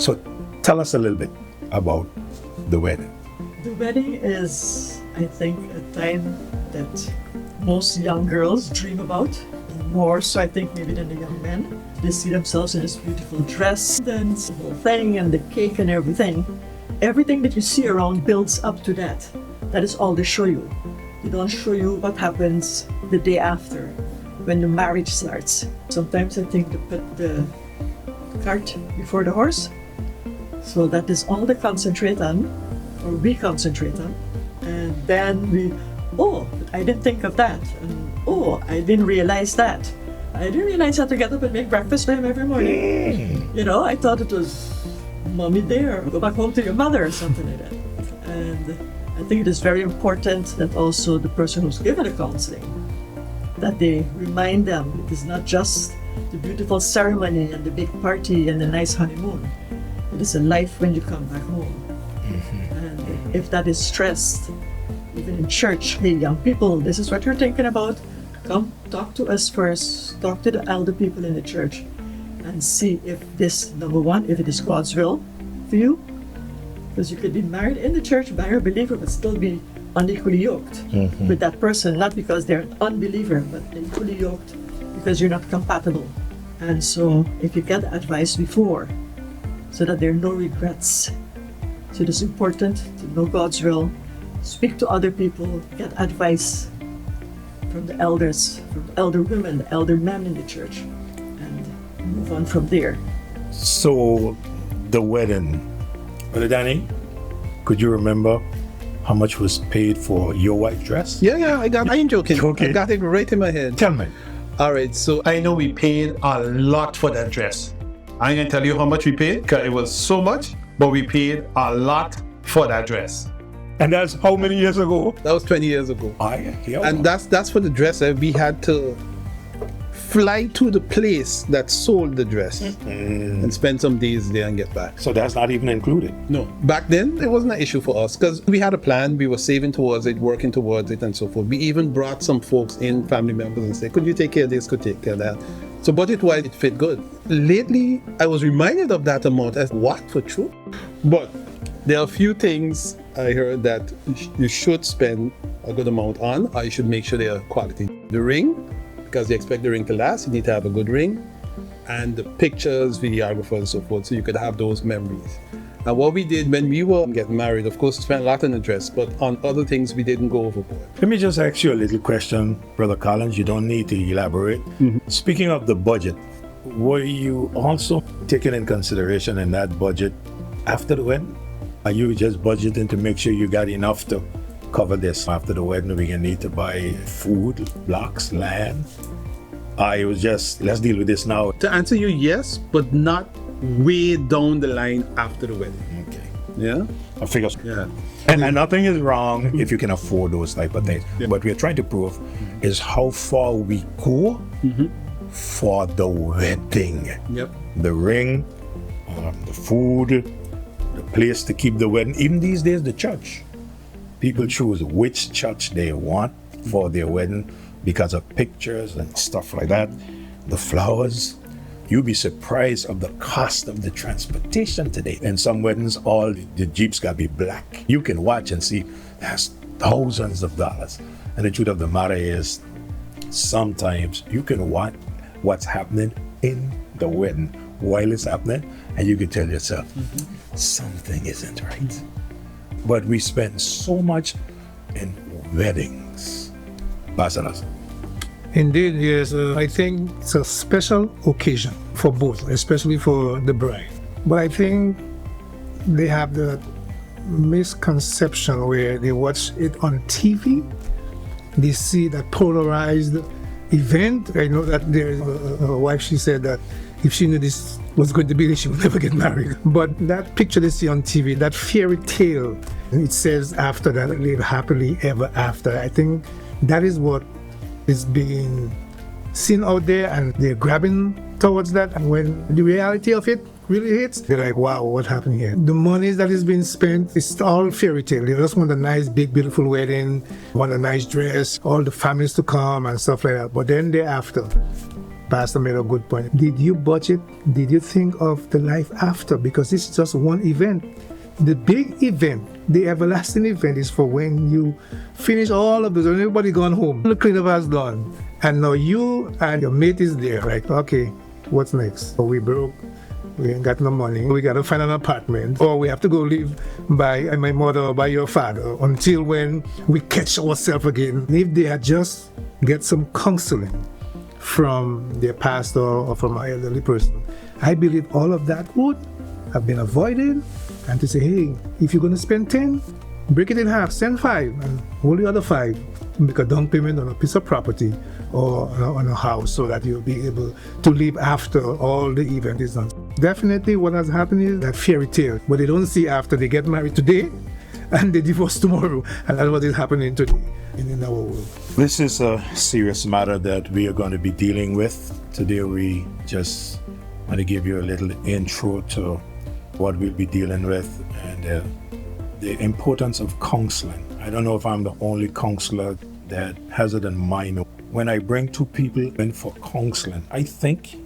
So tell us a little bit about the wedding. The wedding is, I think, a time that most young girls dream about. More so, I think, maybe than the young men. They see themselves in this beautiful dress, then the whole thing, and the cake and everything. Everything that you see around builds up to that. That is all they show you. They don't show you what happens the day after, when the marriage starts. Sometimes I think they put the cart before the horse. So that is all they concentrate on, or we concentrate on. And then oh, I didn't think of that. And, oh, I didn't realize that. I didn't realize how to get up and make breakfast for him every morning. You know, I thought it was mommy there, go back home to your mother or something like that. And I think it is very important that also the person who's given the counseling, that they remind them it is not just the beautiful ceremony and the big party and the nice honeymoon. It is a life when you come back home. And if that is stressed, even in church, hey, young people, this is what you're thinking about. Come talk to us first. Talk to the elder people in the church and see if this, number one, if it is God's will for you. Because you could be married in the church, marry a believer, but still be unequally yoked with that person, not because they're an unbeliever, but equally yoked because you're not compatible. And so if you get advice before, so that there are no regrets. So it is important to know God's will, speak to other people, get advice from the elders, from the elder women, the elder men in the church, and move on from there. So the wedding, Brother Danny, could you remember how much was paid for your wife's dress? Yeah, I ain't joking. Okay. I got it right in my head. Tell me. All right, so I know we paid a lot for that dress. I ain't gonna tell you how much we paid, because it was so much, but we paid a lot for that dress. And that's how many years ago? That was 20 years ago. Yeah. And that's for the dress. We had to fly to the place that sold the dress and spend some days there and get back. So that's not even included? No. Back then, it wasn't an issue for us because we had a plan. We were saving towards it, working towards it, and so forth. We even brought some folks in, family members, and said, could you take care of this, could take care of that. So budget-wise, it fit good. Lately, I was reminded of that amount as what, for true? But there are a few things I heard that you should spend a good amount on, or you should make sure they are quality. The ring, because you expect the ring to last, you need to have a good ring, and the pictures, videographers, and so forth, so you could have those memories. And what we did when we were getting married, of course, we spent a lot on the dress, but on other things, we didn't go overboard. Let me just ask you a little question, Brother Collins. You don't need to elaborate. Speaking of the budget, were you also taking in consideration in that budget after the wedding? Are you just budgeting to make sure you got enough to cover this after the wedding? We can need to buy food, blocks, land. It was just, let's deal with this now. To answer you, yes, but not way down the line after the wedding. Okay. Yeah? I figure. Yeah. And nothing is wrong if you can afford those type of things. Yeah. What we're trying to prove is how far we go for the wedding. Yep. The ring, the food, the place to keep the wedding. Even these days, the church. People choose which church they want for their wedding because of pictures and stuff like that. The flowers. You'll be surprised of the cost of the transportation today. In some weddings, all the Jeeps gotta be black. You can watch and see that's thousands of dollars. And the truth of the matter is, sometimes you can watch what's happening in the wedding while it's happening, and you can tell yourself, something isn't right. But we spend so much in weddings. Pastors. Indeed, yes. I think it's a special occasion for both, especially for the bride. But I think they have the misconception where they watch it on TV. They see that polarized event. I know that there's a wife, she said that if she knew this was going to be, she would never get married. But that picture they see on TV, that fairy tale, it says after that, live happily ever after. I think that is what is being seen out there, and they're grabbing towards that. And when the reality of it really hits, they're like, wow, what happened here? The money that is being spent is all fairy tale. They just want a nice, big, beautiful wedding, want a nice dress, all the families to come and stuff like that. But then thereafter, Pastor made a good point. Did you budget? Did you think of the life after? Because this is just one event. The big event, the everlasting event, is for when you finish all of this, when everybody gone home, the cleanup has done, and now you and your mate is there, right? Okay, what's next? So we broke. We ain't got no money. We got to find an apartment, or we have to go live by my mother or by your father until when we catch ourselves again. If they had just get some counseling from their pastor or from an elderly person, I believe all of that would have been avoided. And to say, hey, if you're going to spend 10, break it in half, send 5, and hold the other 5. Make a down payment on a piece of property or on a house so that you'll be able to live after all the event is done. Definitely what has happened is that fairy tale, but they don't see after they get married today and they divorce tomorrow. And that's what is happening today in our world. This is a serious matter that we are going to be dealing with. Today we just want to give you a little intro to what we'll be dealing with and the importance of counseling. I don't know if I'm the only counselor that has it in mind. When I bring two people in for counseling, I think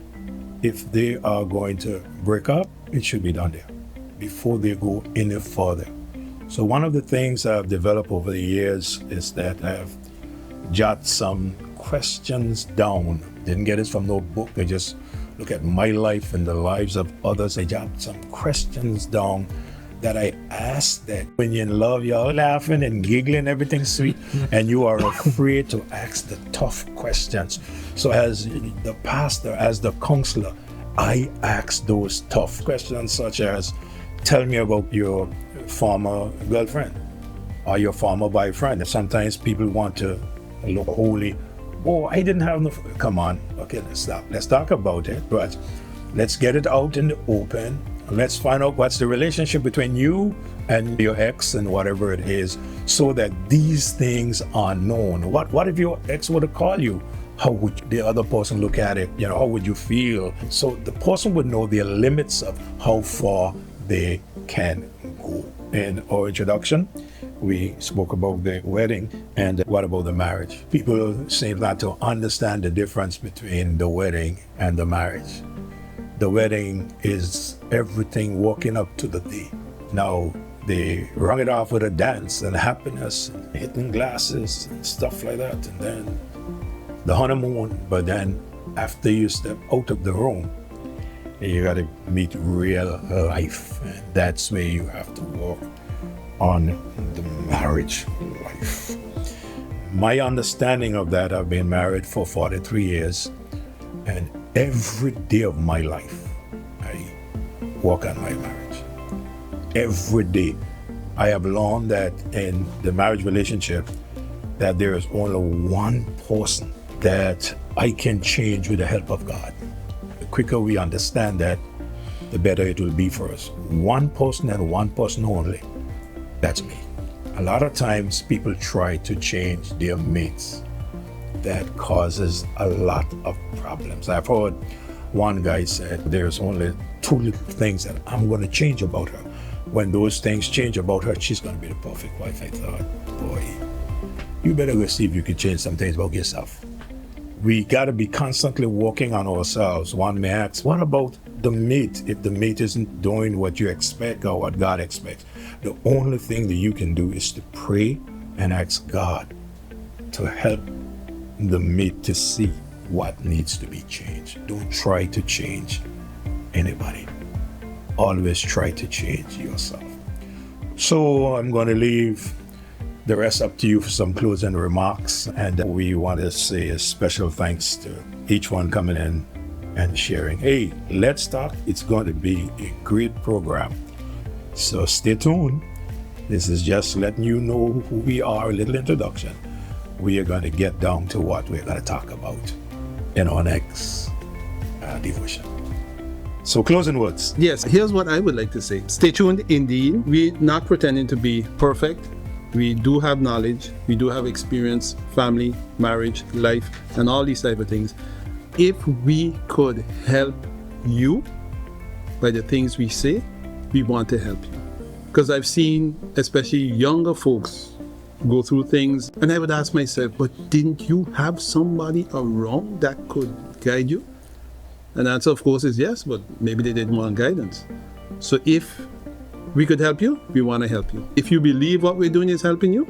if they are going to break up, it should be done there before they go any further. So one of the things I've developed over the years is that I've jotted some questions down. Didn't get it from no book. I just look at my life and the lives of others. I jotted some questions down that I ask that when you're in love, you're laughing and giggling, everything's sweet, and you are afraid to ask the tough questions. So as the pastor, as the counselor, I ask those tough questions such as, tell me about your former girlfriend or your former boyfriend. Sometimes people want to look holy. Oh, I didn't have no, come on. Okay, let's stop. Let's talk about it, but let's get it out in the open. Let's find out what's the relationship between you and your ex and whatever it is, so that these things are known. What if your ex were to call you? How would the other person look at it? You know, how would you feel? So the person would know the limits of how far they can go. In our introduction, we spoke about the wedding, and what about the marriage? People seem not to understand the difference between the wedding and the marriage. The wedding is everything walking up to the day. Now, they rung it off with a dance and happiness, and hitting glasses and stuff like that, and then the honeymoon. But then after you step out of the room, you got to meet real life, and that's where you have to work on the marriage life. My understanding of that, I've been married for 43 years, and every day of my life, I work on my marriage. Every day. I have learned that in the marriage relationship, that there is only one person that I can change with the help of God. The quicker we understand that, the better it will be for us. One person and one person only. That's me. A lot of times people try to change their mates. That causes a lot of problems. I've heard one guy said, there's only 2 little things that I'm going to change about her. When those things change about her, she's going to be the perfect wife. I thought, boy, you better go see if you can change some things about yourself. We got to be constantly working on ourselves. One may ask, what about the mate? If the mate isn't doing what you expect or what God expects, the only thing that you can do is to pray and ask God to help the mate to see what needs to be changed. Don't try to change anybody. Always try to change yourself. So I'm going to leave the rest up to you for some closing remarks. And we want to say a special thanks to each one coming in and sharing. Hey, let's talk. It's going to be a great program. So stay tuned. This is just letting you know who we are, a little introduction. We are going to get down to what we're going to talk about in our next devotion. So closing words. Yes, here's what I would like to say. Stay tuned indeed. We're not pretending to be perfect. We do have knowledge. We do have experience, family, marriage, life, and all these type of things. If we could help you by the things we say, we want to help you. Because I've seen, especially younger folks, go through things, and I would ask myself, but didn't you have somebody around that could guide you? And the answer, of course, is yes, but maybe they didn't want guidance. So if we could help you, we want to help you. If you believe what we're doing is helping you,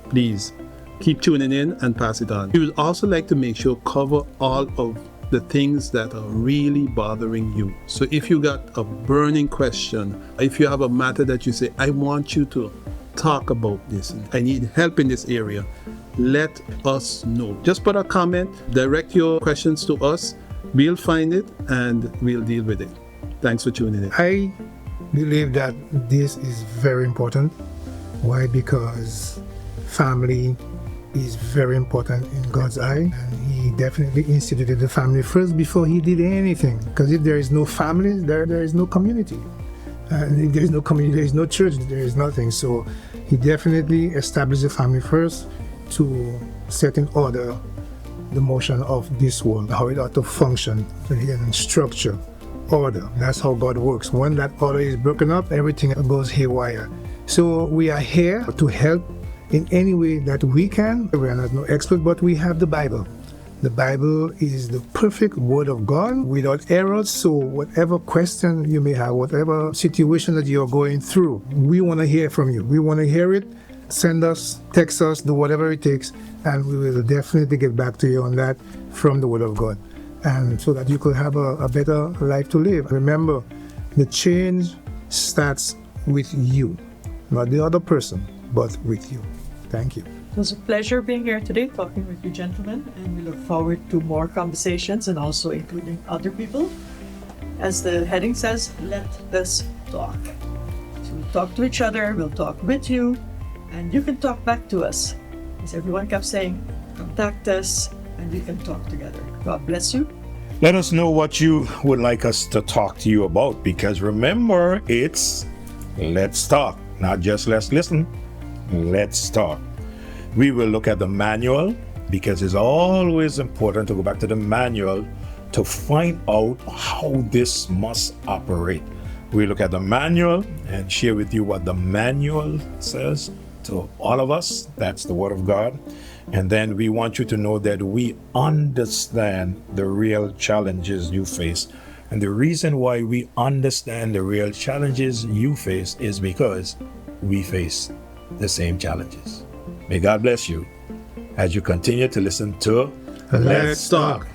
please keep tuning in and pass it on. We would also like to make sure cover all of the things that are really bothering you. So if you got a burning question, if you have a matter that you say, I want you to talk about this, I need help in this area, let us know. Just put a comment, direct your questions to us, we'll find it and we'll deal with it. Thanks for tuning in. I believe that this is very important. Why? Because family is very important in God's eye, and He definitely instituted the family first before He did anything. Because if there is no family, there is no community. And if there is no community, there is no church, there is nothing. So He definitely established the family first to set in order the motion of this world, how it ought to function, in structure, order. That's how God works. When that order is broken up, everything goes haywire. So we are here to help in any way that we can. We are not no expert, but we have the Bible. The Bible is the perfect word of God without errors. So whatever question you may have, whatever situation that you're going through, we want to hear from you. We want to hear it. Send us, text us, do whatever it takes, and we will definitely get back to you on that from the word of God. And so that you could have a better life to live. Remember, the change starts with you, not the other person, but with you. Thank you. It was a pleasure being here today talking with you gentlemen, and we look forward to more conversations and also including other people. As the heading says, let us talk. So we'll talk to each other, we'll talk with you, and you can talk back to us. As everyone kept saying, contact us and we can talk together. God bless you. Let us know what you would like us to talk to you about, because remember, it's let's talk, not just let's listen. Let's talk. We will look at the manual, because it's always important to go back to the manual to find out how this must operate. We look at the manual and share with you what the manual says to all of us. That's the Word of God. And then we want you to know that we understand the real challenges you face. And the reason why we understand the real challenges you face is because we face the same challenges. May God bless you as you continue to listen to Let's Talk.